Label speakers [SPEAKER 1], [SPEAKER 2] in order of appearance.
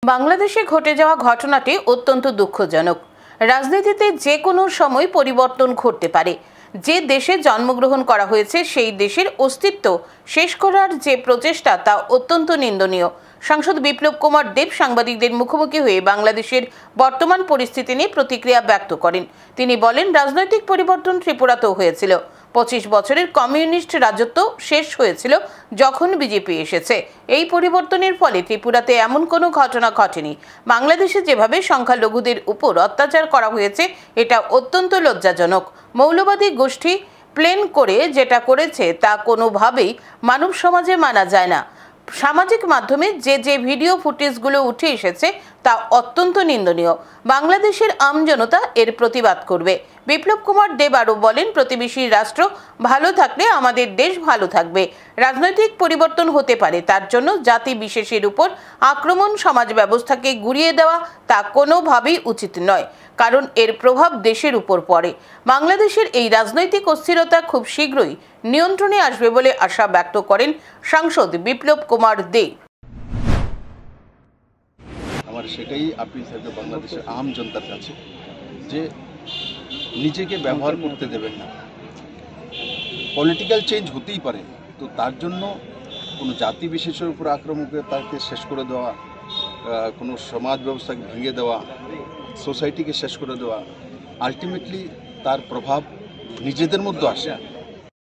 [SPEAKER 1] বাংলাদেশে ঘটে যাওয়া ঘটনাটি অত্যন্ত দুঃখজনক। রাজনীতিতে যে কোনো সময় পরিবর্তন ঘটতে পারে। যে দেশে জন্মগ্রহণ করা হয়েছে সেই দেশের অস্তিত্ব শেষ করার যে প্রচেষ্টা তা অত্যন্ত নিন্দনীয়। সাংসদ বিপ্লব কুমার দেব সাংবাদিকদের মুখোমুখি হয়ে বাংলাদেশের বর্তমান পরিস্থিতি নিয়ে প্রতিক্রিয়া ব্যক্ত করেন। তিনি বলেন, রাজনৈতিক পরিবর্তন ত্রিপুরাতেও হয়েছিল। 25 বছরের কমিউনিস্ট রাজত্ব শেষ হয়েছিল যখন বিজেপি এসেছে। এই পরিবর্তনের ফলে ত্রিপুরাতে এমন কোনো ঘটনা ঘটেনি। বাংলাদেশে যেভাবে সংখ্যালঘুদের উপর অত্যাচার করা হয়েছে এটা অত্যন্ত লজ্জাজনক। মৌলবাদী গোষ্ঠী প্ল্যান করে যেটা করেছে তা কোনোভাবেই মানব সমাজে মানা যায় না। সামাজিক মাধ্যমে যে ভিডিও ফুটেজগুলো উঠে এসেছে তা অত্যন্ত নিন্দনীয়। বাংলাদেশের আমজনতা এর প্রতিবাদ করবে। বিপ্লব কুমার দেব আরও বলেন, প্রতিবেশী রাষ্ট্র ভালো থাকলে আমাদের দেশ ভালো থাকবে। রাজনৈতিক পরিবর্তন হতে পারে, তার জন্য জাতি বিশেষের উপর আক্রমণ সমাজ ব্যবস্থাকে গুঁড়িয়ে দেওয়া তা কোনোভাবেই উচিত নয়, কারণ এর প্রভাব দেশের উপর পড়ে। বাংলাদেশের এই রাজনৈতিক অস্থিরতা খুব শীঘ্রই নিয়ন্ত্রণে আসবে বলে আশা ব্যক্ত করেন সাংসদ বিপ্লব কুমার দেব।
[SPEAKER 2] আমার সেটাই আপিল থাকবে বাংলাদেশের আম জনতার কাছে যে নিজেকে ব্যবহার করতে দেবেন না। পলিটিক্যাল চেঞ্জ হতেই পারে, তো তার জন্য কোনো জাতি বিশেষের উপর আক্রমণতাকে শেষ করে দেওয়া, কোনো সমাজ ব্যবস্থাকে ভেঙে দেওয়া, সোসাইটিকে শেষ করে দেওয়া, আলটিমেটলি তার প্রভাব নিজেদের মধ্যে আসে।